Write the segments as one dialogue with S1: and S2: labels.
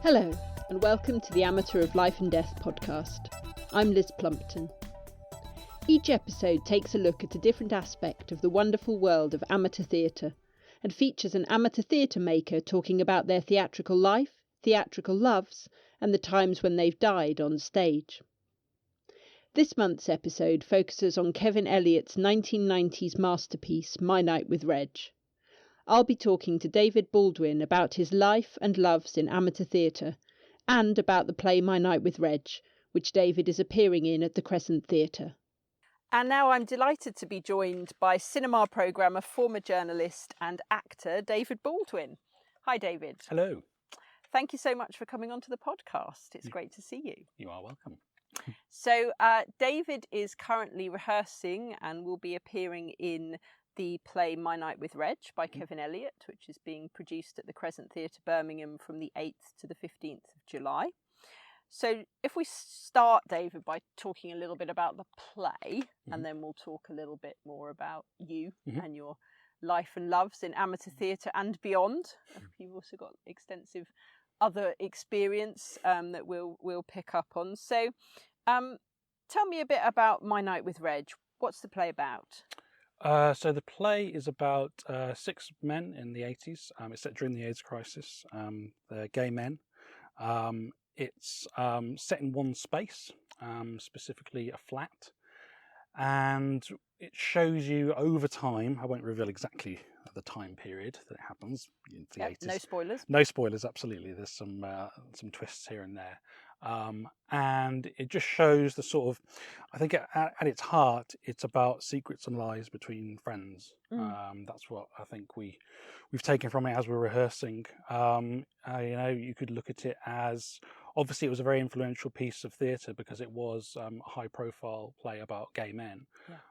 S1: Hello, and welcome to the Amateur of Life and Death podcast. I'm Liz Plumpton. Each episode takes a look at a different aspect of the wonderful world of amateur theatre and features an amateur theatre maker talking about their theatrical life, theatrical loves, and the times when they've died on stage. This month's episode focuses on Kevin Elyot's 1990s masterpiece, My Night With Reg. I'll be talking to David Baldwin about his life and loves in amateur theatre and about the play My Night With Reg, which David is appearing in at the Crescent Theatre. And now I'm delighted to be joined by cinema programmer, former journalist and actor David Baldwin. Hi, David.
S2: Hello.
S1: Thank you so much for coming onto the podcast. It's great to see you.
S2: You are welcome.
S1: So David is currently rehearsing and will be appearing in the play My Night With Reg by Kevin Elyot, which is being produced at the Crescent Theatre, Birmingham from the 8th to the 15th of July. So if we start, David, by talking a little bit about the play, and then we'll talk a little bit more about you and your life and loves in amateur theatre and beyond. You've also got extensive other experience that we'll pick up on. So tell me a bit about My Night With Reg. What's the play about?
S2: So the play is about 6 men in the 80s. It's set during the AIDS crisis. They're gay men. It's set in one space, specifically a flat. And it shows you over time, I won't reveal exactly the time period that it happens in the 80s.
S1: No spoilers.
S2: No spoilers, absolutely. There's some twists here and there. And it just shows the sort of, I think at its heart, it's about secrets and lies between friends. That's what I think we've taken from it as we're rehearsing. You could look at it as, obviously it was a very influential piece of theatre because it was a high profile play about gay men.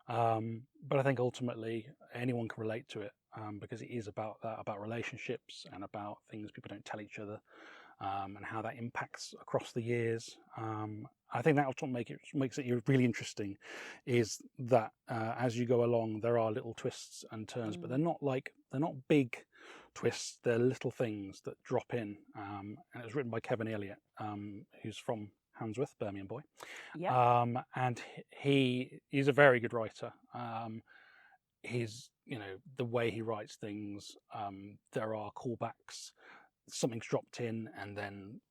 S2: Yeah. But I think ultimately anyone can relate to it because it is about that, about relationships and about things people don't tell each other. And how that impacts across the years. I think that's what makes it really interesting, is that as you go along, there are little twists and turns, but they're not big twists. They're little things that drop in. And it was written by Kevin Elyot, who's from Handsworth, Birmingham boy. Yeah. And he's a very good writer. The way he writes things, there are callbacks. Something's dropped in, and then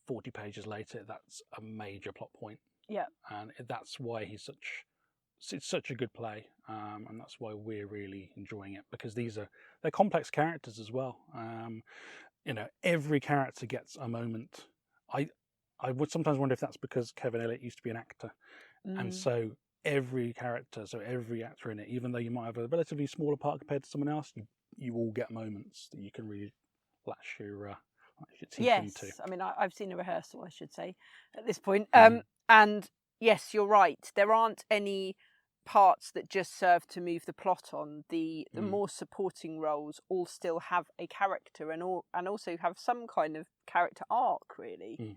S2: 40 pages later, that's a major plot point. Yeah, and that's why it's such a good play, and that's why we're really enjoying it, because they're complex characters as well. Every character gets a moment. I would sometimes wonder if that's because Kevin Elyot used to be an actor, and so every actor in it, even though you might have a relatively smaller part compared to someone else, you all get moments that you can really lash your teeth into.
S1: Yes, I mean, I've seen a rehearsal, I should say, at this point. And yes, you're right. There aren't any parts that just serve to move the plot on. The more supporting roles all still have a character and also have some kind of character arc, really.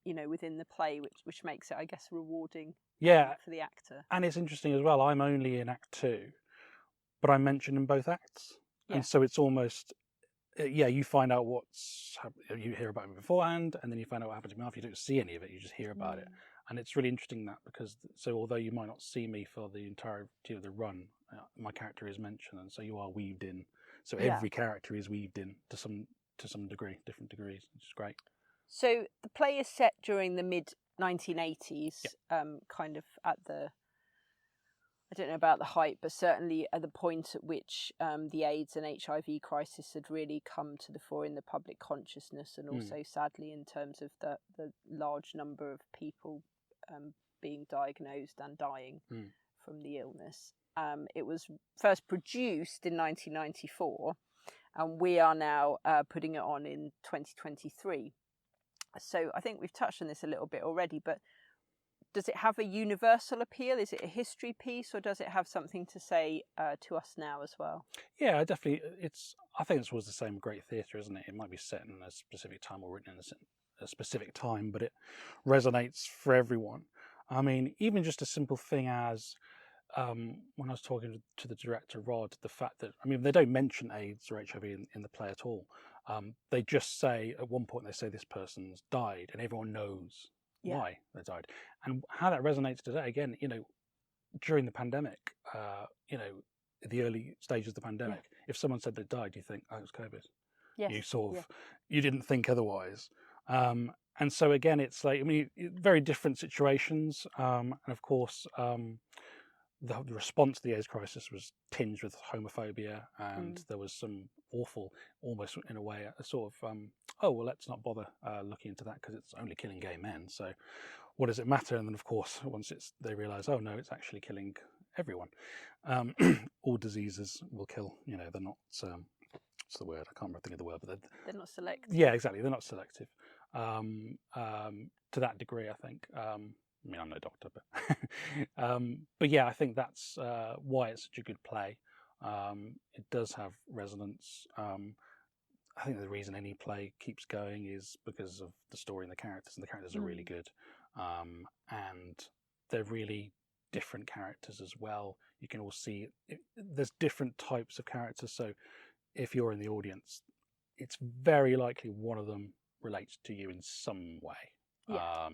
S1: Within the play, which makes it, I guess, rewarding. For the actor. And
S2: it's interesting as well. I'm only in Act 2, but I'm mentioned in both acts, and so it's almost. You find out you hear about it beforehand, and then you find out what happened to me after. You don't see any of it, you just hear about it. And it's really interesting although you might not see me for the entirety of the run, my character is mentioned, and so you are weaved in. So every character is weaved in to some degree, different degrees, which is great.
S1: So the play is set during the mid-1980s, kind of at the, I don't know about the height, but certainly at the point at which the AIDS and HIV crisis had really come to the fore in the public consciousness, and also sadly in terms of the large number of people being diagnosed and dying from the illness. It was first produced in 1994, and we are now putting it on in 2023. So I think we've touched on this a little bit already, but does it have a universal appeal? Is it a history piece, or does it have something to say to us now as well?
S2: Yeah, definitely. I think it's always the same with great theatre, isn't it? It might be set in a specific time or written in a specific time, but it resonates for everyone. I mean, even just a simple thing as when I was talking to the director, Rod, the fact that, they don't mention AIDS or HIV in the play at all. They just say at one point, they say this person's died, and everyone knows why they died. And how that resonates today, again, during the pandemic, the early stages of the pandemic, if someone said they died, you think, oh, it was COVID.
S1: Yes.
S2: You you didn't think otherwise. And so again, it's like, very different situations. And of course, the response to the AIDS crisis was tinged with homophobia, and there was some awful, almost in a way, a sort of, oh, well, let's not bother looking into that because it's only killing gay men. So what does it matter? And then, of course, once they realise, oh, no, it's actually killing everyone. All diseases will kill, they're not, what's the word? I can't remember the word, but
S1: they're not selective.
S2: Yeah, exactly. They're not selective to that degree, I think. I'm no doctor, but yeah, I think that's why it's such a good play. It does have resonance. I think the reason any play keeps going is because of the story and the characters are really good, and they're really different characters as well. You can all see there's different types of characters, so if you're in the audience, it's very likely one of them relates to you in some way.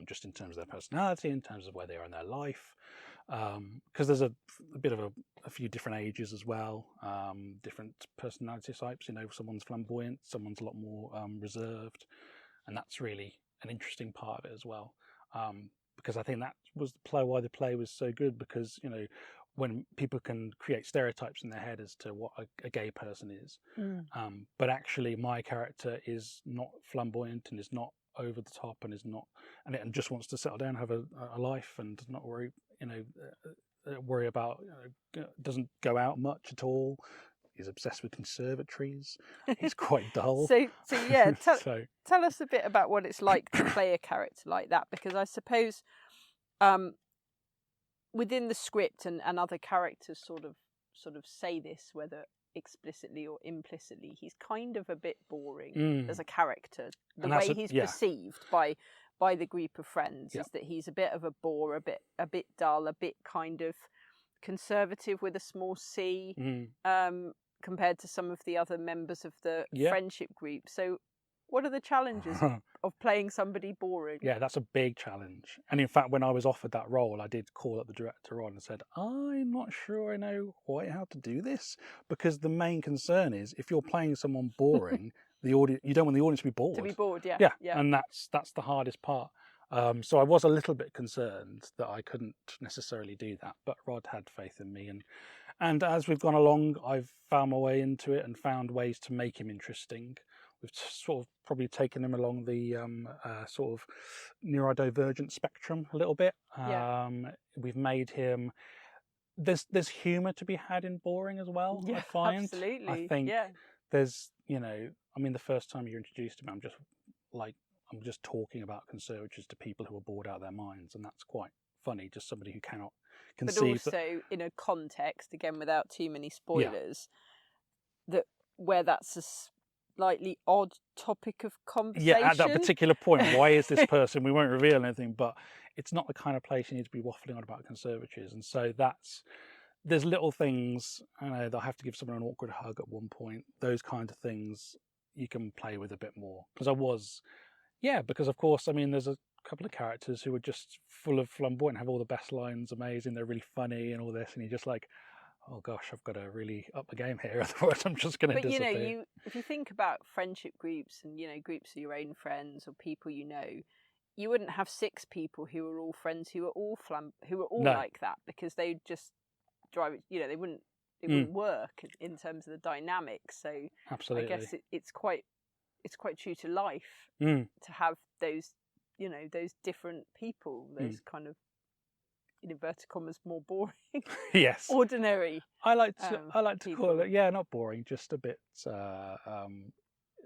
S2: Just in terms of their personality, in terms of where they are in their life, because there's a bit of a few different ages as well, different personality types. Someone's flamboyant, someone's a lot more reserved, and that's really an interesting part of it as well. Because I think that was why the play was so good, because when people can create stereotypes in their head as to what a gay person is, but actually my character is not flamboyant and is not over the top and is not, and just wants to settle down, have a life, and not worry, worry about, doesn't go out much at all. He's obsessed with conservatories. He's quite dull.
S1: So yeah, tell us a bit about what it's like to play a character like that, because I suppose within the script and other characters sort of say this, whether explicitly or implicitly, he's kind of a bit boring as a character. The way he's perceived by the group of friends is that he's a bit of a bore, a bit dull, a bit kind of conservative with a small c, compared to some of the other members of the friendship group. So what are the challenges of playing somebody boring?
S2: Yeah, that's a big challenge. And in fact, when I was offered that role, I did call up the director on and said, I'm not sure I know quite how to do this, because the main concern is if you're playing someone boring, the audience, you don't want the audience to be bored.
S1: To be bored, yeah.
S2: And that's the hardest part. So I was a little bit concerned that I couldn't necessarily do that, but Rod had faith in me, and as we've gone along, I've found my way into it and found ways to make him interesting. We've sort of probably taken him along the sort of neurodivergent spectrum a little bit. We've made him. There's humour to be had in boring as well. I find.
S1: Absolutely.
S2: I think there's the first time you're introduced to him, I'm just talking about conservatories to people who are bored out of their minds, and that's quite funny. Just somebody who cannot conceive.
S1: But also in a context, again, without too many spoilers, where that's a slightly odd topic of conversation.
S2: Yeah, at that particular point, why is this person? We won't reveal anything, but it's not the kind of place you need to be waffling on about conservatories. And so there's little things, they'll have to give someone an awkward hug at one point. Those kind of things you can play with a bit more. Because of course, there's a couple of characters who are just full of flamboyant, have all the best lines, amazing, they're really funny and all this, and you're just like, oh gosh, I've got to really up the game here, otherwise I'm just going to disappear.
S1: But if you think about friendship groups and groups of your own friends or people you wouldn't have 6 people who are all friends who are all like that, because they'd just drive it. They wouldn't work in terms of the dynamics. So
S2: absolutely,
S1: I guess it's quite true to life to have those those different people, those kind of, in inverted commas, more boring.
S2: Yes.
S1: Ordinary.
S2: I like to call it, not boring, just a bit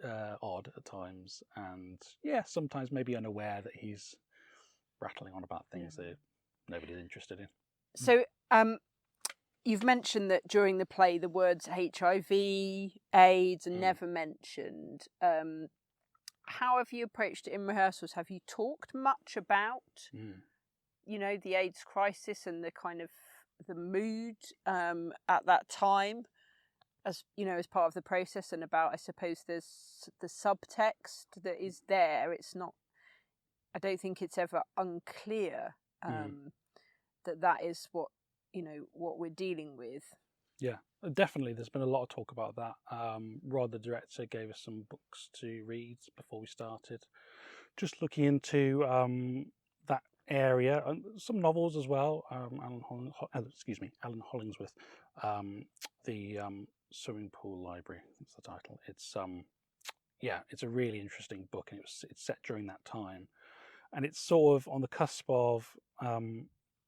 S2: odd at times, and sometimes maybe unaware that he's rattling on about things that nobody's interested in.
S1: So you've mentioned that during the play the words HIV, AIDS are never mentioned. How have you approached it in rehearsals? Have you talked much about the AIDS crisis and the kind of the mood at that time?
S3: as you know, as part of the process, and about, I suppose, there's the subtext that is there. It's not, I don't think it's ever unclear that is what, you know, what we're dealing with.
S2: Yeah, definitely. There's been a lot of talk about that. Rod, the director, gave us some books to read before we started, just looking into that area, and some novels as well. Alan Hollingsworth, the Swimming Pool Library. That's the title. It's it's a really interesting book, and it's set during that time, and it's sort of on the cusp of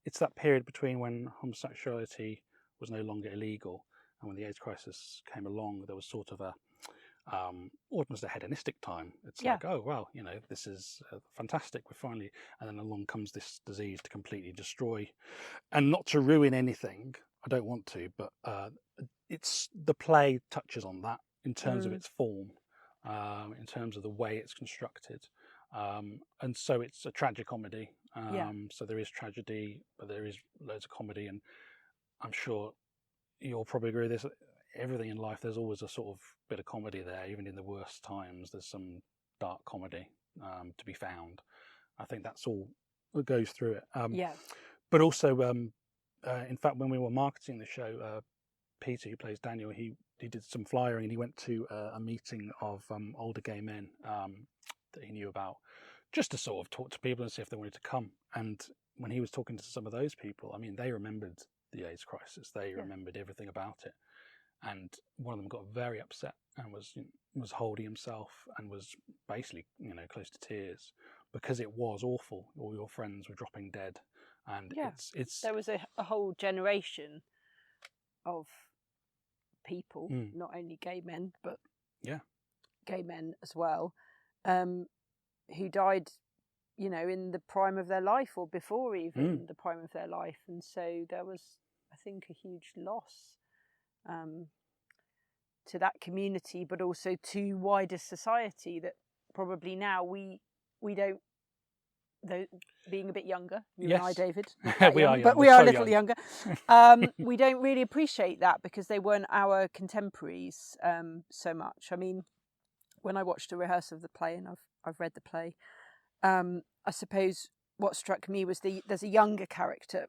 S2: it's that period between when homosexuality was no longer illegal and when the AIDS crisis came along. There was sort of a almost a hedonistic time. It's like, oh well, you know, this is fantastic, we're finally, and then along comes this disease to completely destroy, and not to ruin anything, I don't want to, but it's the play touches on that in terms of its form, in terms of the way it's constructed, and so it's a tragic comedy. So there is tragedy, but there is loads of comedy, and I'm sure you'll probably agree with this. Everything in life, there's always a sort of bit of comedy there. Even in the worst times, there's some dark comedy to be found. I think that's all that goes through it. But also, in fact, when we were marketing the show, Peter, who plays Daniel, he did some flyering, and he went to a meeting of older gay men that he knew about, just to sort of talk to people and see if they wanted to come. And when he was talking to some of those people, I mean, they remembered the AIDS crisis. They remembered everything about it. And one of them got very upset and was holding himself and was basically, you know, close to tears, because it was awful. All your friends were dropping dead, and it's
S3: there was a whole generation of people, not only gay men but gay men as well, who died, you know, in the prime of their life or before even the prime of their life, and so there was, I think, a huge loss to that community, but also to wider society, that probably now we don't, though being a bit younger, you and I, David, not that young, but we are a little younger, we don't really appreciate that, because they weren't our contemporaries so much. I mean, when I watched a rehearsal of the play, and I've read the play, I suppose what struck me was there's a younger character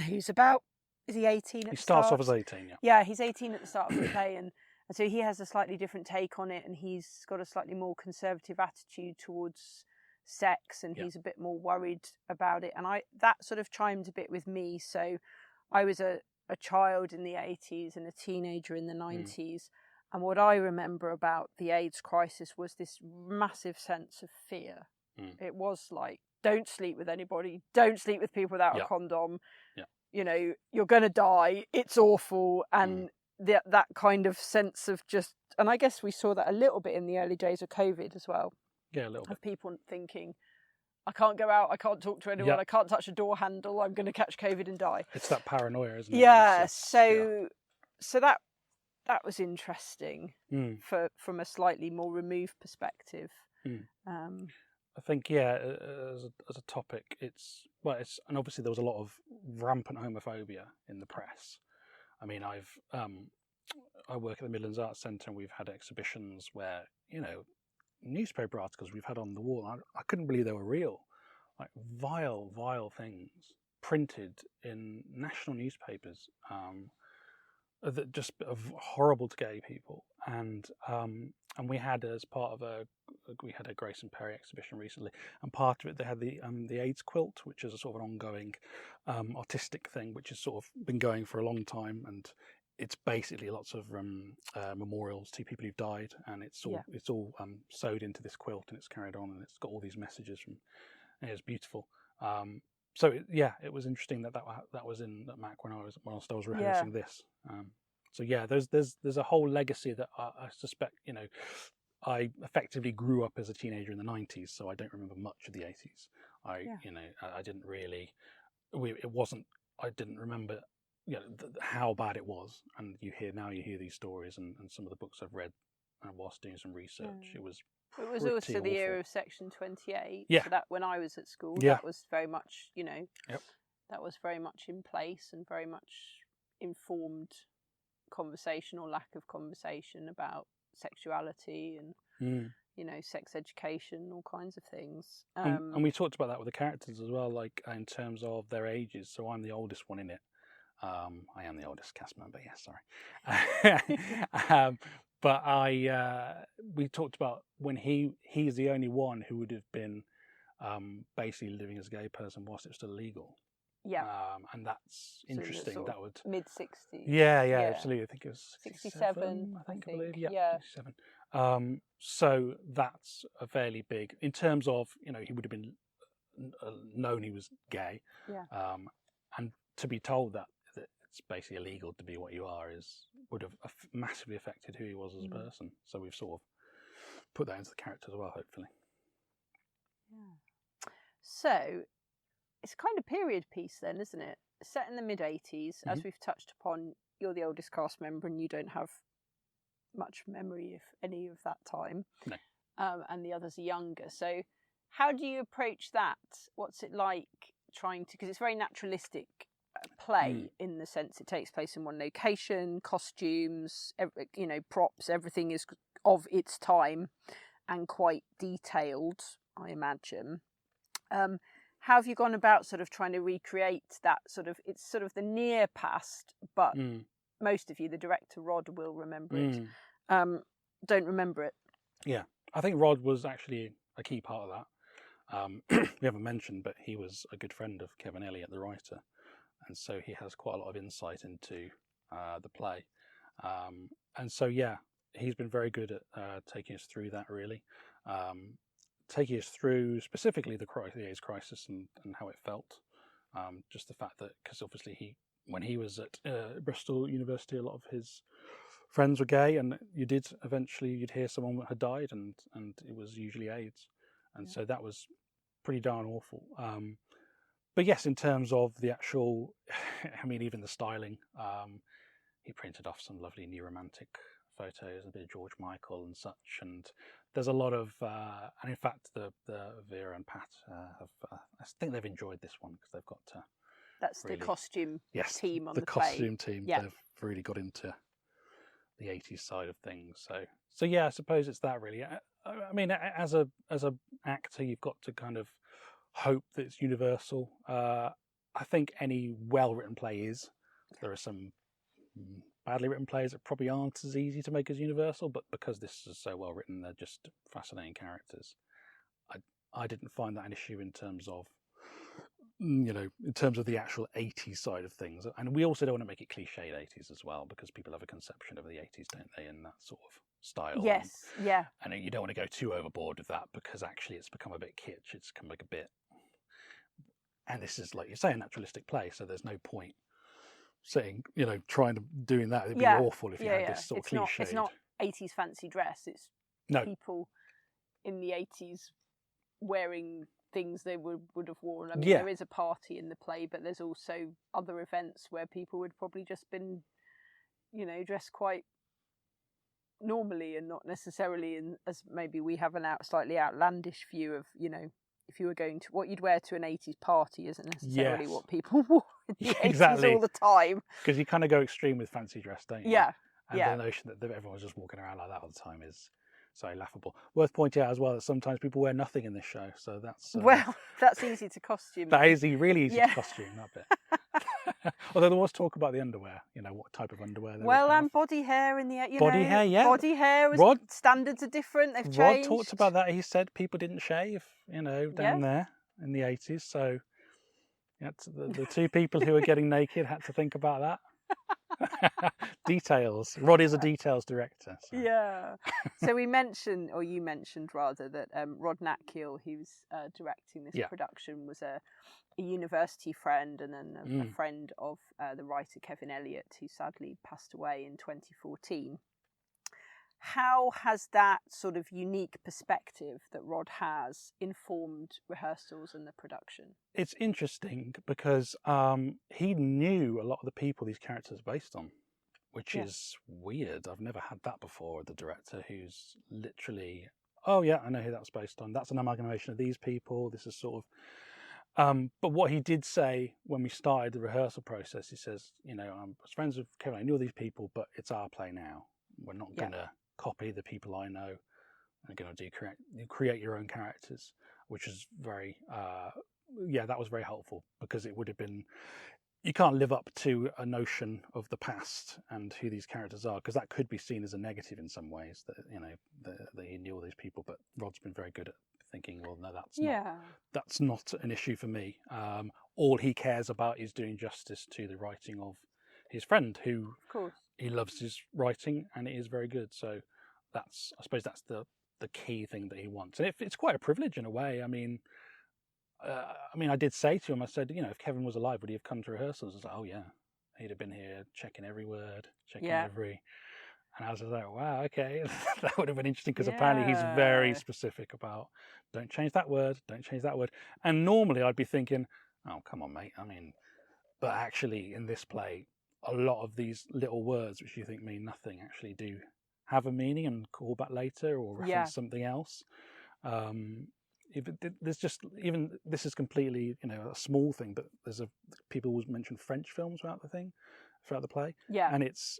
S3: who's about, is he 18 at
S2: he
S3: the
S2: starts
S3: start?
S2: off as 18,
S3: Yeah, he's 18 at the start of the play, and so he has a slightly different take on it, and he's got a slightly more conservative attitude towards sex, and he's a bit more worried about it, and that sort of chimed a bit with me. So I was a child in the 80s and a teenager in the 90s, and what I remember about the AIDS crisis was this massive sense of fear. It was like, don't sleep with anybody, don't sleep with people without a condom, you know, you're going to die, it's awful, and that kind of sense of just, and I guess we saw that a little bit in the early days of COVID as well.
S2: Yeah, a little bit.
S3: Of people thinking, I can't go out, I can't talk to anyone, I can't touch a door handle, I'm going to catch COVID and die.
S2: It's that paranoia, isn't it?
S3: Yeah, so that was interesting from a slightly more removed perspective.
S2: I think, as a topic, and obviously there was a lot of rampant homophobia in the press. I mean, I work at the Midlands Arts Centre, and we've had exhibitions where, you know, newspaper articles we've had on the wall, I couldn't believe they were real, like vile things printed in national newspapers, that just horrible to gay people, and we had, as part of we had a Grace and Perry exhibition recently, and part of it they had the AIDS quilt, which is a sort of an ongoing artistic thing, which has sort of been going for a long time, and it's basically lots of memorials to people who've died, and it's all sewed into this quilt, and it's carried on, and it's got all these messages from, and it's beautiful. So it was interesting that was in at Mac whilst I was rehearsing this. So there's a whole legacy that I suspect, you know, I effectively grew up as a teenager in the 90s, so I don't remember much of the 80s. You know, I didn't really. I didn't remember, you know, how bad it was. And you hear these stories, and some of the books I've read whilst doing some research, it was
S3: also the era of Section 28.
S2: Yeah.
S3: So that when I was at school, that was very much, you know,
S2: Yep.
S3: that was very much in place and very much informed conversation or lack of conversation about sexuality and sex education, all kinds of things.
S2: And we talked about that with the characters as well, like in terms of their ages. So I'm the oldest one in it. I am the oldest cast member. Yes, sorry. But we talked about when he's the only one who would have been basically living as a gay person whilst it was still illegal.
S3: Yeah.
S2: And that's interesting. That would
S3: mid-60s.
S2: Yeah, absolutely. I think it was
S3: 67.
S2: I believe. Yeah,
S3: yeah.
S2: 67. So that's a fairly big in terms of he would have been known he was gay.
S3: Yeah.
S2: And to be told that it's basically illegal to be what you are would have massively affected who he was as a person. So we've sort of put that into the character as well, hopefully.
S3: Yeah. So it's a kind of period piece then, isn't it? Set in the mid-80s, as we've touched upon. You're the oldest cast member and you don't have much memory, if any, of that time.
S2: No.
S3: And the others are younger. So how do you approach that? What's it like trying to... Because it's very naturalistic play in the sense it takes place in one location, costumes, props, everything is of its time and quite detailed, I imagine. How have you gone about sort of trying to recreate that it's sort of the near past, but most of you, the director Rod, will remember it. Don't remember it.
S2: Yeah, I think Rod was actually a key part of that. We haven't mentioned, but he was a good friend of Kevin Elyot, the writer, and so he has quite a lot of insight into the play. And so, yeah, he's been very good at taking us through that, really. Taking us through specifically the AIDS crisis and how it felt. Just the fact that, because obviously when he was at Bristol University, a lot of his friends were gay, and you'd hear someone that had died, and it was usually AIDS. And so that was pretty darn awful. But yes, in terms of the actual, I mean, even the styling, he printed off some lovely new romantic photos, a bit of George Michael and such, and there's a lot of, and in fact, the Vera and Pat I think they've enjoyed this one because they've got to.
S3: That's really, the costume team on the
S2: costume
S3: play.
S2: team.
S3: Yeah.
S2: They've really got into the 80s side of things. So yeah, I suppose it's that really. I mean, as a actor, you've got to kind of hope that it's universal. I think any well-written play is. There are some badly written plays that probably aren't as easy to make as universal, but because this is so well written, they're just fascinating characters. I didn't find that an issue in terms of the actual 80s side of things. And we also don't want to make it cliched 80s as well, because people have a conception of the 80s, don't they, in that sort of style.
S3: Yes, yeah.
S2: And you don't want to go too overboard with that, because actually it's become a bit kitsch. It's become like a bit, and this is, like you say, a naturalistic play, so there's no point saying, trying to doing that. It'd be awful if you had this sort of cliche.
S3: It's not 80s fancy dress. It's people in the 80s wearing things they would have worn. I mean, there is a party in the play, but there's also other events where people would probably just been, dressed quite normally and not necessarily as maybe we have an slightly outlandish view of, if you were going to, what you'd wear to an 80s party isn't necessarily what people wore in the 80s all the time.
S2: Because you kind of go extreme with fancy dress, don't you?
S3: Yeah.
S2: And the notion that everyone's just walking around like that all the time is so laughable. Worth pointing out as well that sometimes people wear nothing in this show, so that's
S3: that's easy to costume.
S2: That is really easy to costume, that bit. Although there was talk about the underwear, what type of underwear they would have.
S3: And body hair in the
S2: body hair,
S3: body hair was, standards are different. They've changed.
S2: Rod talked about that. He said people didn't shave, down there in the 80s. So the two people who were getting naked had to think about that. Details. Rod is a details director. So.
S3: Yeah. So you mentioned rather, that Rod Natkiel, who's directing this production, was a university friend and then a friend of the writer Kevin Elyot, who sadly passed away in 2014. How has that sort of unique perspective that Rod has informed rehearsals and the production?
S2: It's interesting because he knew a lot of the people these characters are based on, which is weird. I've never had that before with the director who's literally, oh yeah, I know who that's based on. That's an amalgamation of these people. This is sort of, But what he did say when we started the rehearsal process, he says, I was friends with Kevin, I knew all these people, but it's our play now. We're not going to copy the people I know. We're going to create your own characters, which is very, that was very helpful, because it would have been, you can't live up to a notion of the past and who these characters are, because that could be seen as a negative in some ways, that that he knew all these people. But Rod's been very good at thinking, well, no, that's not an issue for me. All he cares about is doing justice to the writing of his friend, who,
S3: of course,
S2: he loves his writing and it is very good. So I suppose that's the key thing that he wants, and it's quite a privilege in a way. I mean, I did say to him, I said, if Kevin was alive, would he have come to rehearsals? I was like, oh yeah, he'd have been here checking every word, checking every. And I was like, wow, okay, that would have been interesting, because apparently he's very specific about, don't change that word, don't change that word. And normally I'd be thinking, oh, come on, mate. But actually in this play, a lot of these little words, which you think mean nothing, actually do have a meaning and call back later or reference something else. There's just, even this is completely, a small thing, but people always mention French films throughout the play.
S3: Yeah.
S2: And it's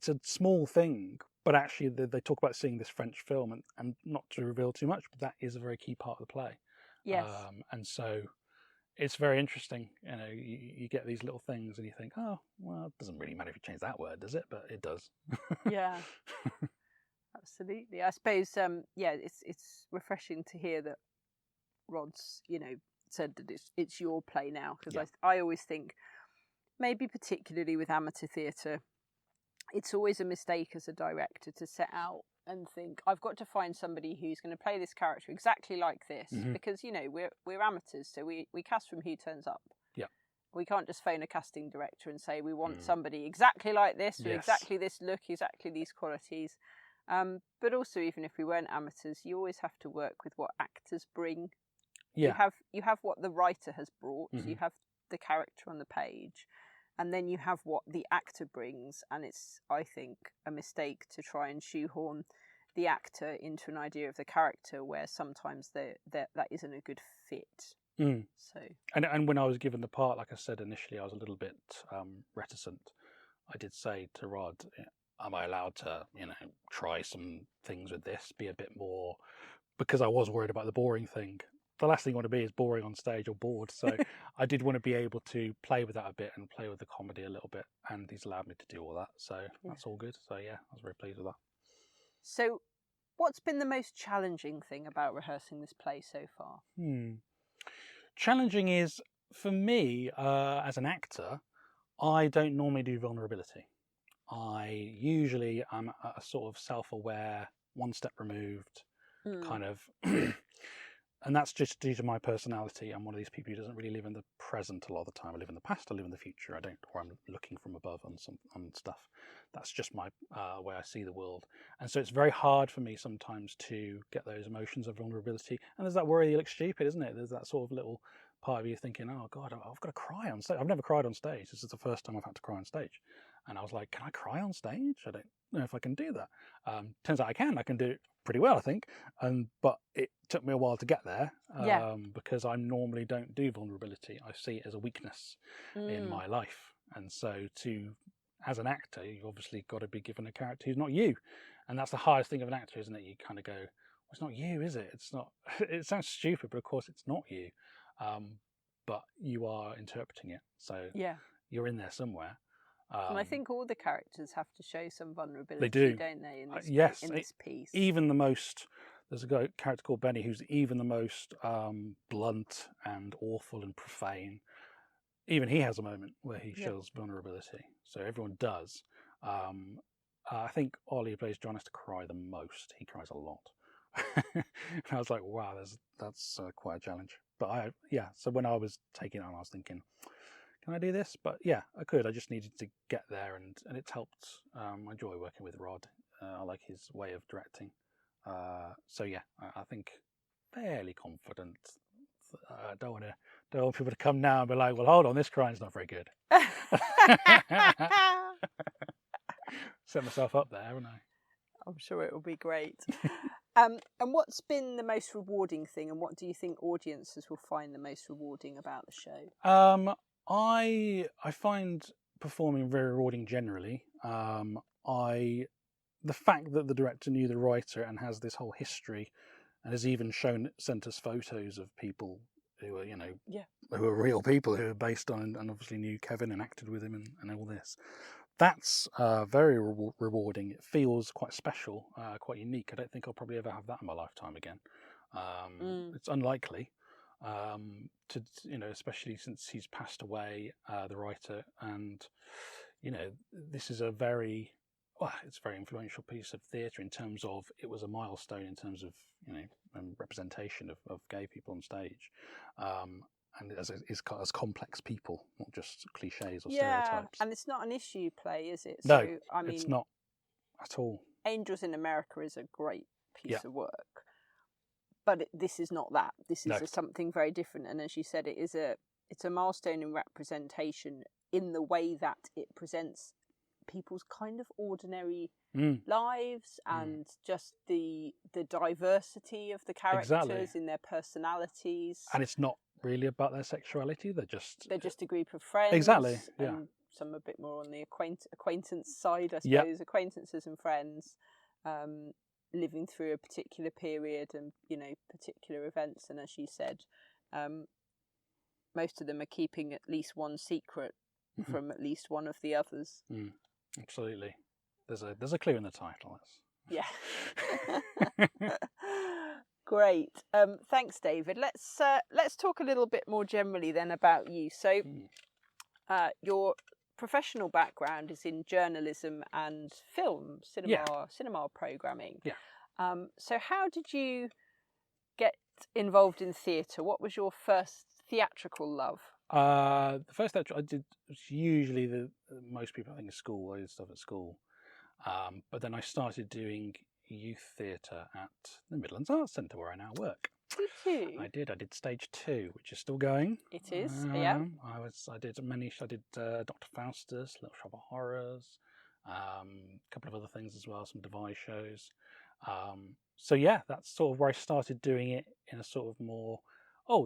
S2: a small thing, but actually they talk about seeing this French film, and not to reveal too much, but that is a very key part of the play.
S3: Yes.
S2: And so it's very interesting. You get these little things and you think, oh, well, it doesn't really matter if you change that word, does it? But it does.
S3: Yeah. Absolutely. I suppose, it's refreshing to hear that Rod's, said that it's your play now, because I always think, maybe particularly with amateur theatre, it's always a mistake as a director to set out and think, I've got to find somebody who's going to play this character exactly like this, because we're amateurs, so we cast from who turns up.
S2: Yeah,
S3: we can't just phone a casting director and say we want somebody exactly like this, with exactly this look, exactly these qualities. But also, even if we weren't amateurs, you always have to work with what actors bring. You have what the writer has brought. So you have the character on the page, and then you have what the actor brings. And it's, I think, a mistake to try and shoehorn the actor into an idea of the character where sometimes that isn't a good fit. So
S2: and when I was given the part, like I said initially, I was a little bit reticent. I did say to Rod, am I allowed to, try some things with this, be a bit more, because I was worried about the boring thing. The last thing you want to be is boring on stage or bored. So I did want to be able to play with that a bit and play with the comedy a little bit. And he's allowed me to do all that. So that's all good. So yeah, I was very pleased with that.
S3: So what's been the most challenging thing about rehearsing this play so far?
S2: Challenging is, for me, as an actor, I don't normally do vulnerability. I usually am a sort of self-aware, one step removed, kind of... And that's just due to my personality. I'm one of these people who doesn't really live in the present a lot of the time. I live in the past, I live in the future. Or I'm looking from above on stuff. That's just my way I see the world. And so it's very hard for me sometimes to get those emotions of vulnerability. And there's that worry you look stupid, isn't it? There's that sort of little part of you thinking, oh God, I've got to cry on stage. I've never cried on stage. This is the first time I've had to cry on stage. And I was like, can I cry on stage? I don't know if I can do that. Turns out I can do it pretty well, I think. But it took me a while to get there because I normally don't do vulnerability. I see it as a weakness in my life. And so as an actor, you've obviously got to be given a character who's not you. And that's the hardest thing of an actor, isn't it? You kind of go, well, it's not you, is it? It's not. It sounds stupid, but of course it's not you. But you are interpreting it. So you're in there somewhere.
S3: And I think all the characters have to show some vulnerability,
S2: they do,
S3: don't they, in this piece?
S2: Even the most, there's a character called Benny who's even the most blunt and awful and profane. Even he has a moment where he shows vulnerability. So everyone does. I think Ollie, who plays John, has to cry the most. He cries a lot. And I was like, wow, that's quite a challenge. But so when I was taking it on, I was thinking, can I do this? But yeah, I could. I just needed to get there, and it's helped. I enjoy working with Rod. I like his way of directing. So yeah, I think fairly confident. I don't want people to come now and be like, well, hold on, this crying's not very good. Set myself up there, haven't I?
S3: I'm sure it will be great. And what's been the most rewarding thing, and what do you think audiences will find the most rewarding about the show?
S2: I find performing very rewarding generally. The fact that the director knew the writer and has this whole history, and has even sent us photos of people who are, who are real people who are based on, and obviously knew Kevin and acted with him and all this. That's very rewarding. It feels quite special, quite unique. I don't think I'll probably ever have that in my lifetime again. It's unlikely, especially since he's passed away, the writer, and this is it's a very influential piece of theatre in terms of it was a milestone in terms of representation of gay people on stage. And as complex people, not just cliches or stereotypes.
S3: And it's not an issue play, is it?
S2: No,
S3: So, I mean,
S2: it's not at all.
S3: Angels in America is a great piece of work, but this is not that. This is something very different. And as you said, it's a milestone in representation in the way that it presents people's kind of ordinary lives and just the diversity of the characters in their personalities.
S2: And it's not really about their sexuality. They're just
S3: a group of friends.
S2: Exactly. Yeah.
S3: And some a bit more on the acquaintance side, I suppose. Acquaintances and friends living through a particular period and particular events. And as you said, most of them are keeping at least one secret from at least one of the others.
S2: Absolutely. There's a clue in the title.
S3: Yeah. Great. Thanks, David. Let's talk a little bit more generally then about you. So, your professional background is in journalism and film, cinema programming.
S2: Yeah.
S3: So, how did you get involved in theatre? What was your first theatrical love?
S2: The first theatre I did was usually most people I think is school. I did stuff at school, but then I started doing youth theatre at the Midlands Arts Centre where I now work.
S3: Did you?
S2: I did stage 2, which is still going.
S3: It is, yeah.
S2: I did Dr. Faustus, Little Shop of Horrors, a couple of other things as well, some device shows. So yeah, that's sort of where I started doing it in a sort of more,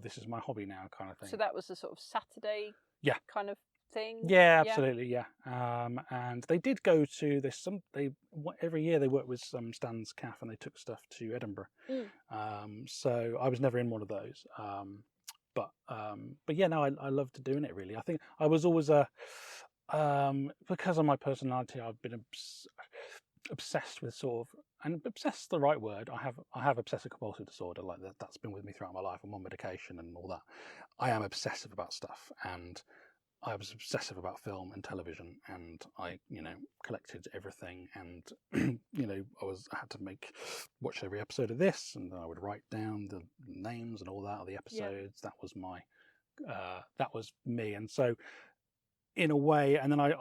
S2: this is my hobby now kind of thing.
S3: So that was a sort of Saturday kind of thing?
S2: Yeah, absolutely, yeah. And they did go to every year they work with Stan's Caff and they took stuff to Edinburgh. So I was never in one of those. But yeah, no, I loved doing it really. I think I was always because of my personality, I've been obsessed with and obsessed is the right word. I have obsessive compulsive disorder, like that's been with me throughout my life. I'm on medication and all that. I am obsessive about stuff, and I was obsessive about film and television, and I collected everything, and I had to watch every episode of this, and then I would write down the names and all that of the episodes. That was that was me. And so in a way, and then I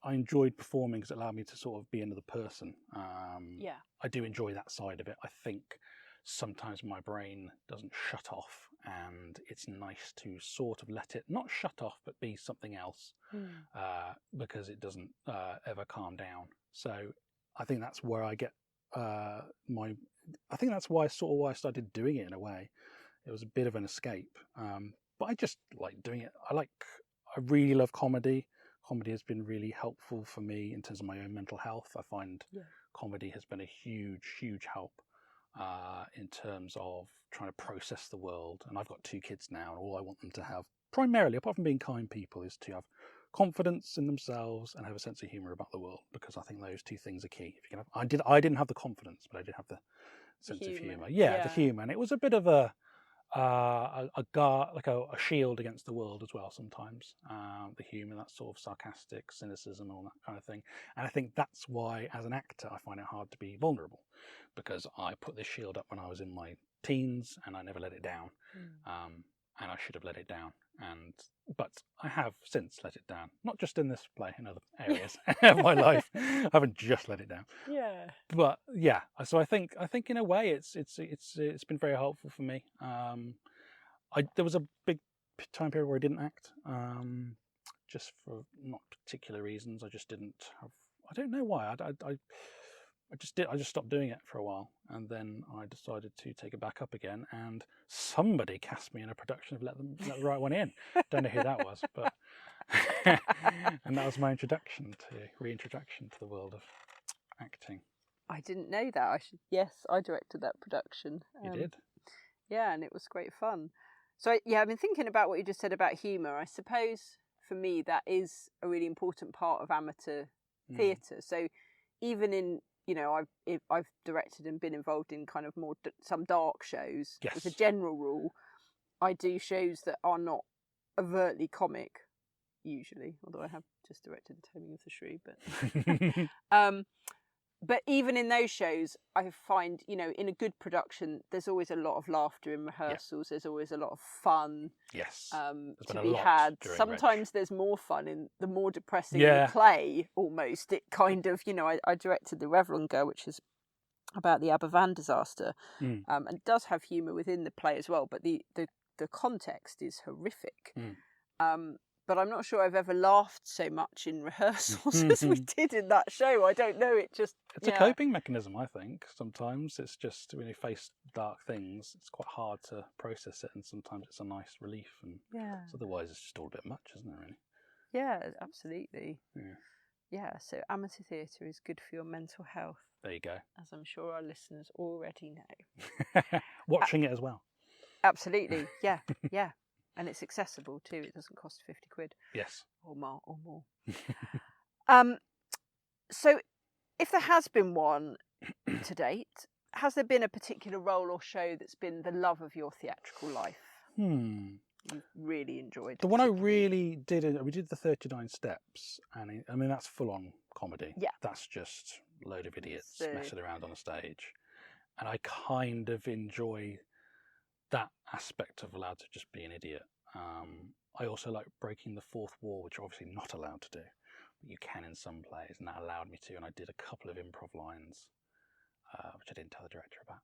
S2: enjoyed performing because it allowed me to sort of be another person. I do enjoy that side of it. I think sometimes my brain doesn't shut off, and it's nice to sort of let it not shut off but be something else, because it doesn't ever calm down. So I think that's where I get I think that's why I started doing it in a way. It was a bit of an escape, but I just like doing it. I really love comedy. Comedy has been really helpful for me in terms of my own mental health. I find comedy has been a huge help in terms of trying to process the world. And I've got 2 kids now, and all I want them to have, primarily, apart from being kind people, is to have confidence in themselves and have a sense of humour about the world, because I think those 2 things are key. If you can I didn't have the confidence, but I did have the sense of humour. Yeah, the humour. And it was a bit of a guard, like a shield against the world as well sometimes. The humour, that sort of sarcastic cynicism, all that kind of thing. And I think that's why, as an actor, I find it hard to be vulnerable, because I put this shield up when I was in my teens and I never let it down. And I should have let it down, but I have since let it down. Not just in this play, in other areas of my life. I haven't just let it down. Yeah. But yeah, so I think in a way it's been very helpful for me. There was a big time period where I didn't act, just for not particular reasons. I just didn't have. I don't know why. I just stopped doing it for a while, and then I decided to take it back up again. And somebody cast me in a production of Let the Right One In. Don't know who that was, but and that was my reintroduction to the world of acting.
S3: I didn't know that. Yes, I directed that production.
S2: You did?
S3: Yeah, and it was great fun. So yeah, I've been thinking about what you just said about humour. I suppose for me that is a really important part of amateur theatre. So even in, you know, I've directed and been involved in kind of more some dark shows.
S2: Yes.
S3: As a general rule, I do shows that are not overtly comic usually, although I have just directed The Taming of the Shrew, but even in those shows, I find, you know, in a good production, there's always a lot of laughter in rehearsals. There's always a lot of fun to be had. Sometimes there's more fun in the more depressing the play, almost. It kind of, you know, I directed The Revellanger, which is about the Aberfan disaster, and it does have humour within the play as well, but the context is horrific. But I'm not sure I've ever laughed so much in rehearsals as we did in that show. I don't know. It's
S2: a coping mechanism, I think. Sometimes it's just when you face dark things, it's quite hard to process it, and sometimes it's a nice relief. And otherwise, it's just all a bit much, isn't it? Really?
S3: Yeah, absolutely. Yeah. So amateur theatre is good for your mental health.
S2: There you go.
S3: As I'm sure our listeners already know.
S2: Watching it as well.
S3: Absolutely. Yeah. Yeah. And it's accessible too. It doesn't cost 50 quid.
S2: Yes.
S3: Or more. So if there has been one to date, has there been a particular role or show that's been the love of your theatrical life? You really enjoyed.
S2: The one I really did, we did the 39 Steps, and I mean, that's full on comedy.
S3: Yeah.
S2: That's just a load of idiots messing around on a stage. And I kind of enjoy that aspect of allowed to just be an idiot. I also like breaking the fourth wall, which you're obviously not allowed to do, but you can in some plays, and that allowed me to. And I did a couple of improv lines, which I didn't tell the director about.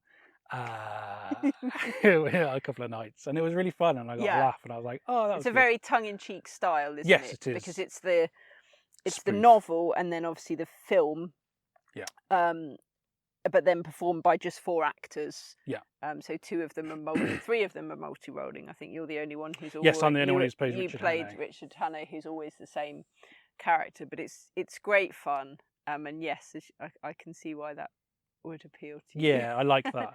S2: A couple of nights, and it was really fun, and I got a laugh, and I was like, "Oh, that was
S3: a very tongue-in-cheek style, isn't it?"
S2: Yes, it is,
S3: because it's the novel, and then obviously the film.
S2: Yeah.
S3: But then performed by just 4 actors.
S2: Yeah.
S3: So 2 of them are 3 of them are multi-rolling. I think you're the only one who's always...
S2: Yes, I'm the only one who's played Richard
S3: played
S2: Hannay.
S3: Richard Hannay, who's always the same character. But it's great fun. And yes, I can see why that would appeal to you.
S2: Yeah, I like that.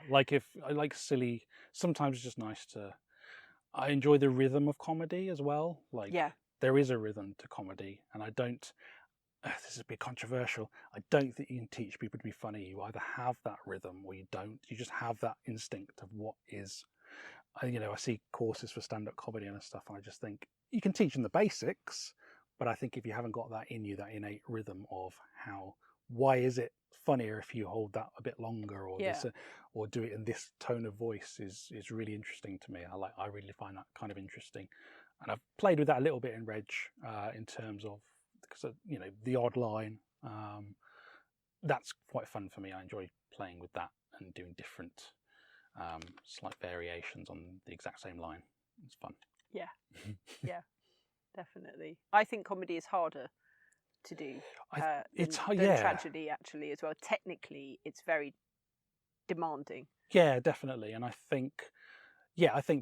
S2: I like silly... Sometimes it's just nice to... I enjoy the rhythm of comedy as well. There is a rhythm to comedy, and I don't... this is a bit controversial. I don't think you can teach people to be funny. You either have that rhythm or you don't. You just have that instinct of what is. I see courses for stand-up comedy and stuff, and I just think you can teach them the basics, but I think if you haven't got that in you, that innate rhythm of why is it funnier if you hold that a bit longer, or or do it in this tone of voice is really interesting to me. I really find that kind of interesting, and I've played with that a little bit in Reg in terms of. Because the odd line, that's quite fun for me. I enjoy playing with that and doing different slight variations on the exact same line. It's fun.
S3: Yeah, yeah, definitely. I think comedy is harder to do than tragedy actually as well. Technically, it's very demanding.
S2: Yeah, definitely. And I think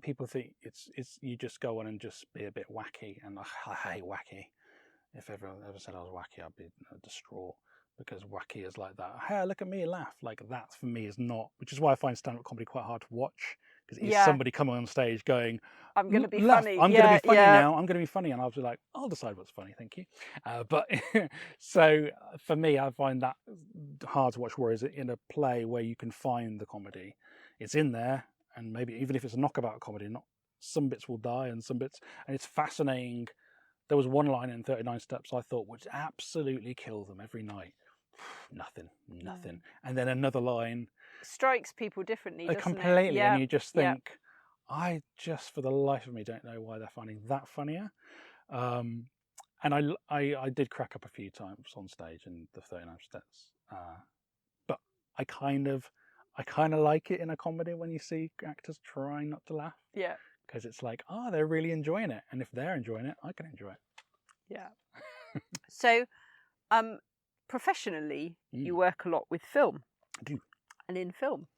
S2: people think it's you just go on and just be a bit wacky, and I hate wacky. If everyone ever said I was wacky, I'd be distraught, because wacky is like that. Hey, look at me, laugh. Like that for me is not, which is why I find stand-up comedy quite hard to watch, because it's somebody coming on stage going,
S3: I'm going to be funny.
S2: I'm going to be funny now. I'm going to be funny. And I'll be like, I'll decide what's funny. Thank you. But so for me, I find that hard to watch. Whereas in a play where you can find the comedy, it's in there. And maybe even if it's a knockabout comedy, some bits will die and some bits, and it's fascinating. There was one line in 39 Steps I thought would absolutely kill them every night. Nothing. And then another line
S3: strikes people differently, doesn't
S2: completely,
S3: it? Yeah.
S2: And you just think, I just for the life of me don't know why they're finding that funnier. And I did crack up a few times on stage in the 39 Steps, but I kind of like it in a comedy when you see actors trying not to laugh.
S3: Yeah.
S2: Because it's like, they're really enjoying it. And if they're enjoying it, I can enjoy it.
S3: Yeah. So, professionally, you work a lot with film.
S2: I do.
S3: And in film.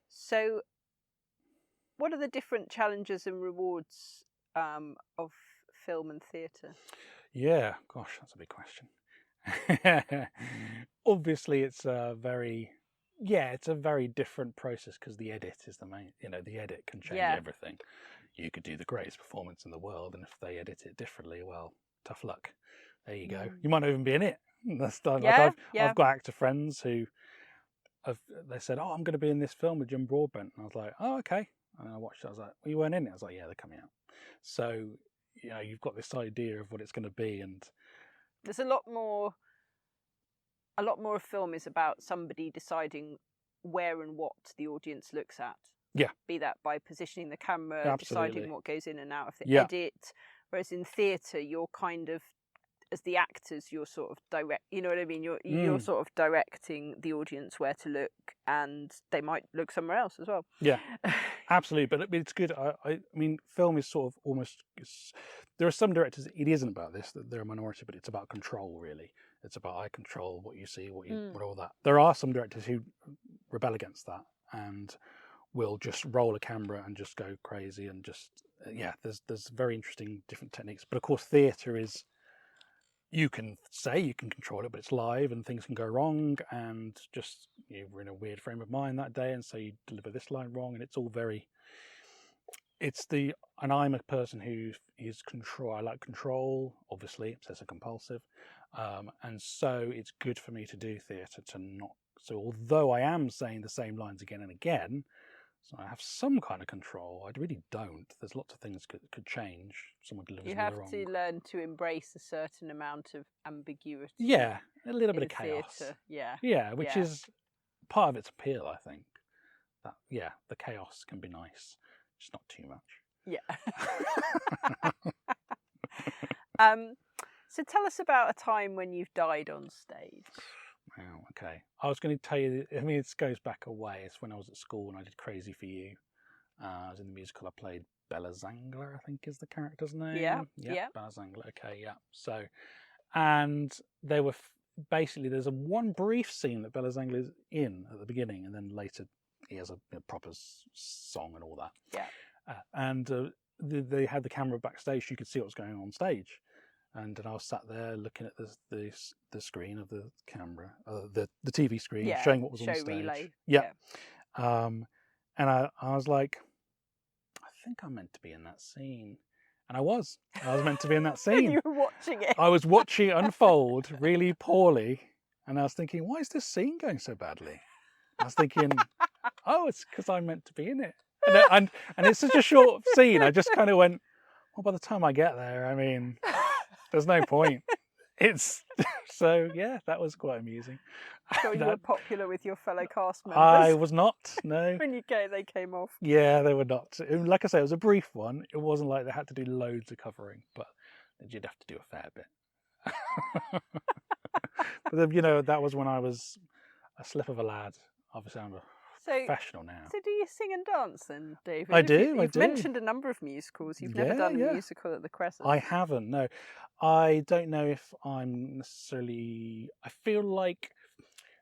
S3: So, what are the different challenges and rewards of film and theatre?
S2: Yeah, gosh, that's a big question. Obviously, it's a very different process because the edit is the main. The edit can change everything. You could do the greatest performance in the world, and if they edit it differently, well, tough luck. There you go. You might not even be in it. That's done. I've got actor friends who they said, "Oh, I'm going to be in this film with Jim Broadbent," and I was like, "Oh, okay." And I watched it. I was like, "Well, you weren't in it." I was like, "Yeah, they're coming out." So you've got this idea of what it's going to be, and
S3: there's a lot more of film is about somebody deciding where and what the audience looks at.
S2: Yeah.
S3: Be that by positioning the camera,
S2: Absolutely.
S3: deciding what goes in and out of the edit. Whereas in theatre, you're kind of, as the actors, you're sort of direct. You know what I mean? You're sort of directing the audience where to look, and they might look somewhere else as well. Yeah,
S2: absolutely. But it's good. I mean, film is sort of almost. There are some directors. It isn't about this. They're a minority, but it's about control. Really, it's about I control what you see, what all that. There are some directors who rebel against that and will just roll a camera and just go crazy and just There's very interesting different techniques. But of course, theatre is. You can control it, but it's live and things can go wrong, and just we're in a weird frame of mind that day, and so you deliver this line wrong, and it's all very. And I'm a person who is control. I like control, obviously, obsessive compulsive, and so it's good for me to do theatre to not. So although I am saying the same lines again and again. So I have some kind of control. I really don't. There's lots of things could change. Someone delivers
S3: you have to learn to embrace a certain amount of ambiguity.
S2: Yeah, a little bit of chaos.
S3: Theatre.
S2: Yeah, which is part of its appeal, I think. That the chaos can be nice, just not too much.
S3: Yeah. So tell us about a time when you've died on stage.
S2: Wow, okay. I was going to tell you, I mean, it goes back a way. It's when I was at school and I did Crazy for You. I was in the musical. I played Bella Zangler, I think is the character's name.
S3: Yeah.
S2: Bella Zangler, okay, yeah. So, and they were basically, there's one brief scene that Bella Zangler is in at the beginning, and then later he has a proper song and all that.
S3: Yeah.
S2: And they had the camera backstage, so you could see what was going on stage. And I was sat there looking at the screen of the camera, the TV screen, showing what was on stage.
S3: Relay.
S2: Yeah. And I was like, I think I'm meant to be in that scene. And I was meant to be in that scene.
S3: You were watching it.
S2: I was watching it unfold really poorly. And I was thinking, why is this scene going so badly? I was thinking, oh, it's because I'm meant to be in it. And it's such a short scene. I just kind of went, well, by the time I get there, I mean... There's no point. So that was quite amusing.
S3: So you were popular with your fellow cast members?
S2: I was not, no.
S3: When they came off.
S2: Yeah, they were not. Like I say, it was a brief one. It wasn't like they had to do loads of covering, but you'd have to do a fair bit. But that was when I was a slip of a lad. Obviously, I'm a professional now.
S3: So do you sing and dance then, David?
S2: I do.
S3: You've mentioned a number of musicals. You've never done a musical at the Crescent.
S2: I haven't, no. I don't know if I'm necessarily... I feel like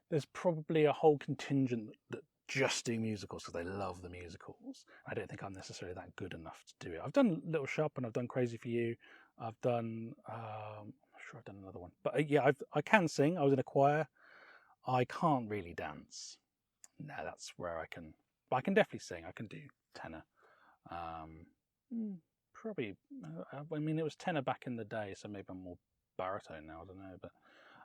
S2: there's probably a whole contingent that just do musicals because they love the musicals. I don't think I'm necessarily that good enough to do it. I've done Little Shop and I've done Crazy for You. I've done... I'm not sure I've done another one. But I can sing. I was in a choir. I can't really dance. No, that's where I can... But I can definitely sing. I can do tenor. Probably, I mean, it was tenor back in the day, so maybe I'm more baritone now, I don't know, but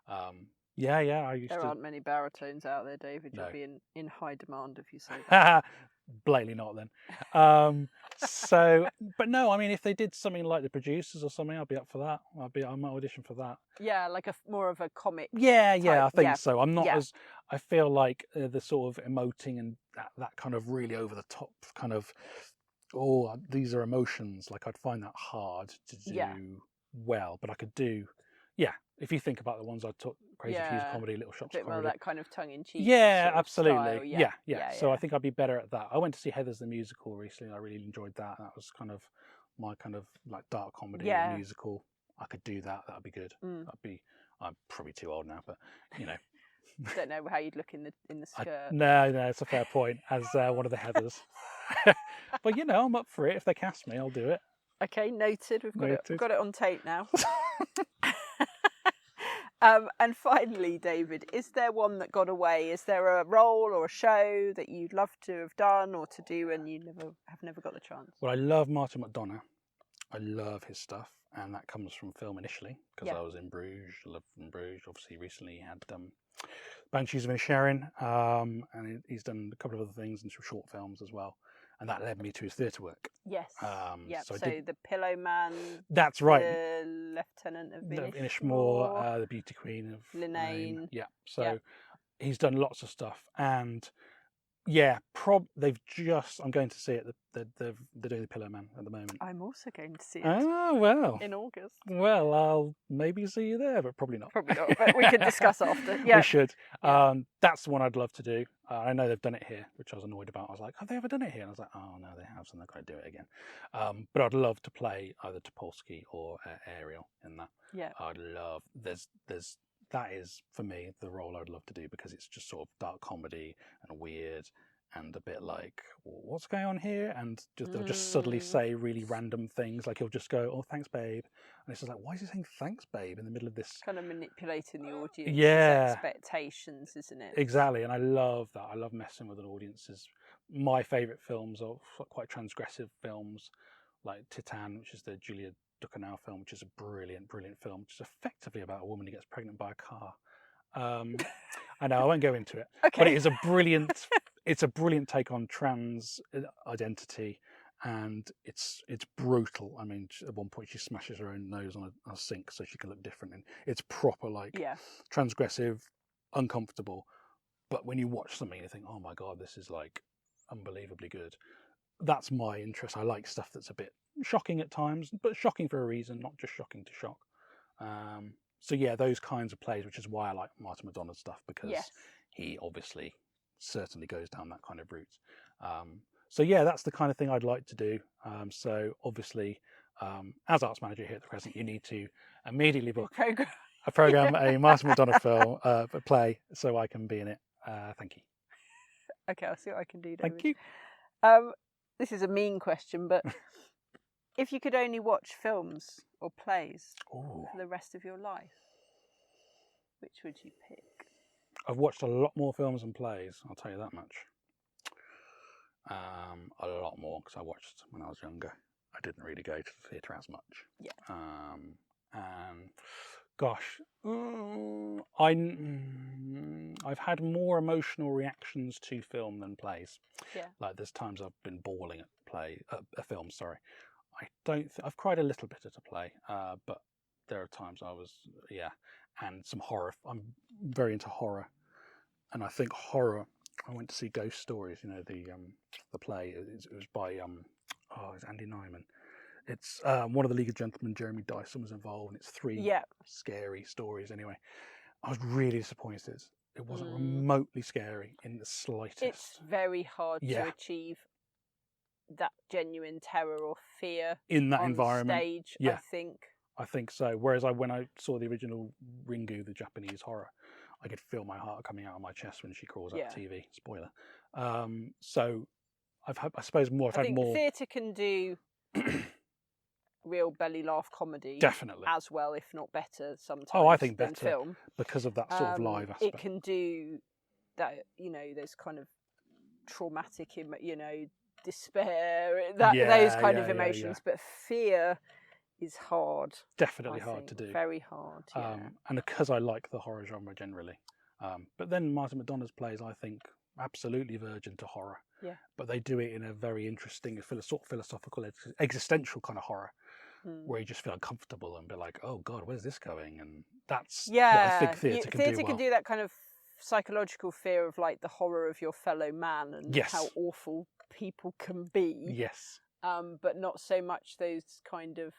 S2: I used to...
S3: There aren't many baritones out there, David.
S2: No.
S3: You'll be in high demand if you say that.
S2: Blatantly not then. But no, I mean, if they did something like The Producers or something, I'd be up for that. I might audition for that.
S3: Yeah, like more of a comic.
S2: Yeah,
S3: type.
S2: I think so. I'm not as... I feel like the sort of emoting and that kind of really over the top kind of... Oh, these are emotions. Like I'd find that hard to do well, but I could do. Yeah, if you think about the ones I took, Crazy for You's comedy, Little Shop's
S3: comedy.
S2: More
S3: that kind of tongue in cheek.
S2: Yeah, absolutely.
S3: Style.
S2: Yeah. So I think I'd be better at that. I went to see Heathers the musical recently. I really enjoyed that. That was kind of my kind of like dark comedy musical. I could do that. That'd be good. I'm probably too old now, but you know.
S3: Don't know how you'd look in the skirt.
S2: No, it's a fair point. As one of the Heathers, but you know, I'm up for it. If they cast me, I'll do it.
S3: Okay, noted. We've
S2: Noted.
S3: got it on tape now. And finally, David, is there one that got away? Is there a role or a show that you'd love to have done or to do and you never got the chance?
S2: Well, I love Martin McDonagh. I love his stuff, and that comes from film initially because I was in Bruges. I love from Bruges. Obviously, recently he had Banshees of Inisherin, and he's done a couple of other things and some short films as well. And that led me to his theatre work.
S3: Yes.
S2: So
S3: The Pillow Man.
S2: That's right.
S3: The Lieutenant of
S2: Inishmore, the Beauty Queen of
S3: Linnane.
S2: Yeah. So he's done lots of stuff, and they've just. I'm going to see it. They're doing the Pillow Man at the moment.
S3: I'm also going to see it.
S2: Oh well.
S3: In August.
S2: Well, I'll maybe see you there, but probably not.
S3: Probably not. But we could discuss after. Yeah.
S2: We should.
S3: Yeah.
S2: That's the one I'd love to do. I know they've done it here, which I was annoyed about. I was like, have they ever done it here? And I was like, oh no, they have, so they're going to do it again. But I'd love to play either Topolsky or Ariel in that.
S3: Yeah.
S2: I'd love. That is for me the role I'd love to do because it's just sort of dark comedy and weird and a bit like, what's going on here? And they'll just suddenly say really random things, like he'll just go, oh, thanks, babe. And it's just like, why is he saying thanks, babe, in the middle of this?
S3: Kind of manipulating the audience's expectations, isn't it?
S2: Exactly, and I love that. I love messing with an audiences. My favourite films are quite transgressive films, like Titan, which is the Julia Ducournau film, which is a brilliant, brilliant film, which is effectively about a woman who gets pregnant by a car. I know, I won't go into it, but it is a brilliant... It's a brilliant take on trans identity, and it's brutal. I mean, at one point she smashes her own nose on a sink so she can look different, and it's proper transgressive, uncomfortable. But when you watch something, you think, oh my god, this is like unbelievably good. That's my interest. I like stuff that's a bit shocking at times, but shocking for a reason, not just shocking to shock. So yeah, those kinds of plays, which is why I like Martin McDonagh's stuff, because he obviously certainly goes down that kind of route. So yeah, that's the kind of thing I'd like to do. So obviously, as arts manager here at the Crescent, you need to immediately book a program, a Martin McDonagh film, a play, so I can be in it. Thank you.
S3: Okay, I'll see what I can do, David.
S2: Thank you.
S3: This is a mean question, but if you could only watch films or plays for the rest of your life, which would you pick?
S2: I've watched a lot more films and plays, I'll tell you that much. A lot more, because I watched when I was younger. I didn't really go to the theatre as much.
S3: Yeah.
S2: And gosh, I've had more emotional reactions to film than plays.
S3: Yeah.
S2: Like there's times I've been bawling at a film. Sorry, I've cried a little bit at a play, but there are times I was and some horror. I'm very into horror, and I think horror. I went to see Ghost Stories. You know the play. It was by it's Andy Nyman. It's one of the League of Gentlemen. Jeremy Dyson was involved, and it's 3 scary stories. Anyway, I was really disappointed. It wasn't remotely scary in the slightest.
S3: It's very hard to achieve that genuine terror or fear
S2: in that
S3: on
S2: environment.
S3: Stage,
S2: I think so. Whereas when I saw the original Ringu, the Japanese horror, I could feel my heart coming out of my chest when she crawls up TV. Spoiler. So I suppose more.
S3: I think theatre can do real belly laugh comedy,
S2: definitely,
S3: as well, if not better sometimes.
S2: Oh, I think
S3: than
S2: better
S3: film,
S2: because of that sort of live aspect.
S3: It can do that. There's kind of traumatic, despair, those kind of emotions, but fear is hard.
S2: Definitely hard to do.
S3: Very hard. Yeah.
S2: And because I like the horror genre generally, but then Martin McDonagh's plays, I think, absolutely verge into horror.
S3: Yeah.
S2: But they do it in a very interesting, sort of philosophical, existential kind of horror, where you just feel uncomfortable and be like, "Oh God, where's this going?" And that's what I think theatre can do.
S3: Theatre can do that kind of psychological fear of like the horror of your fellow man and how awful people can be.
S2: Yes.
S3: But not so much those kind of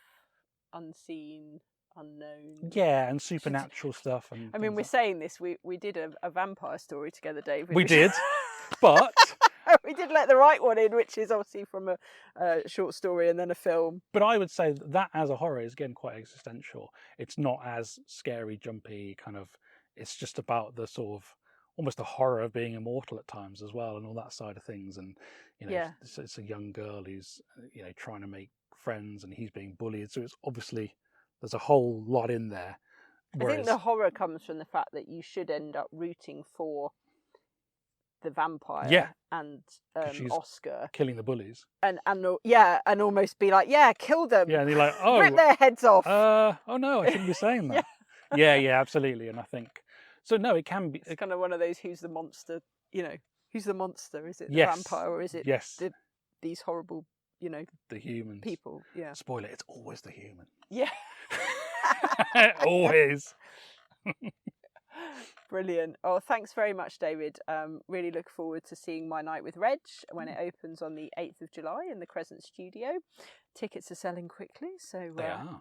S3: unseen, unknown.
S2: Yeah, and supernatural stuff. And
S3: I mean, we're saying this. We did a vampire story together, David.
S2: We did, but
S3: We did let the right one in, which is obviously from a short story and then a film.
S2: But I would say that as a horror is again quite existential. It's not as scary, jumpy kind of. It's just about the sort of almost the horror of being immortal at times as well, and all that side of things. And it's a young girl who's trying to make friends, and he's being bullied. So it's obviously there's a whole lot in there.
S3: I think the horror comes from the fact that you should end up rooting for the vampire and Oscar
S2: killing the bullies,
S3: and almost be like, kill them,
S2: and you're like, oh,
S3: rip their heads off.
S2: Oh no, I shouldn't be saying that. yeah, absolutely. And I think so. No, it can be.
S3: It's kind of one of those who's the monster. Who's the monster? Is it the vampire or is it these horrible
S2: the humans
S3: people? Yeah.
S2: Spoiler: it's always the human.
S3: Yeah.
S2: Always.
S3: Brilliant. Oh, thanks very much, David. Really look forward to seeing My Night with Reg when it opens on the 8th of July in the Crescent Studio. Tickets are selling quickly, so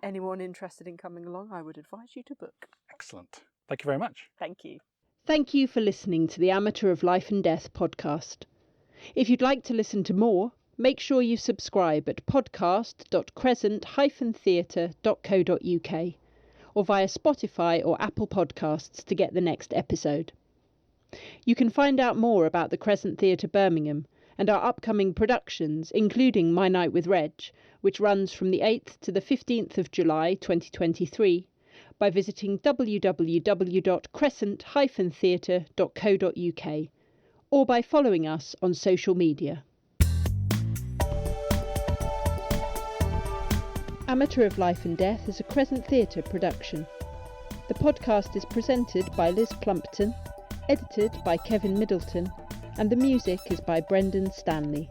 S3: anyone interested in coming along, I would advise you to book.
S2: Excellent. Thank you very much.
S3: Thank you.
S1: Thank you for listening to the Amateur of Life and Death podcast. If you'd like to listen to more, make sure you subscribe at podcast.crescent-theatre.co.uk or via Spotify or Apple Podcasts to get the next episode. You can find out more about the Crescent Theatre Birmingham and our upcoming productions, including My Night with Reg, which runs from the 8th to the 15th of July 2023, by visiting www.crescent-theatre.co.uk or by following us on social media. Amateur of Life and Death is a Crescent Theatre production. The podcast is presented by Liz Plumpton, edited by Kevin Middleton, and the music is by Brendan Stanley.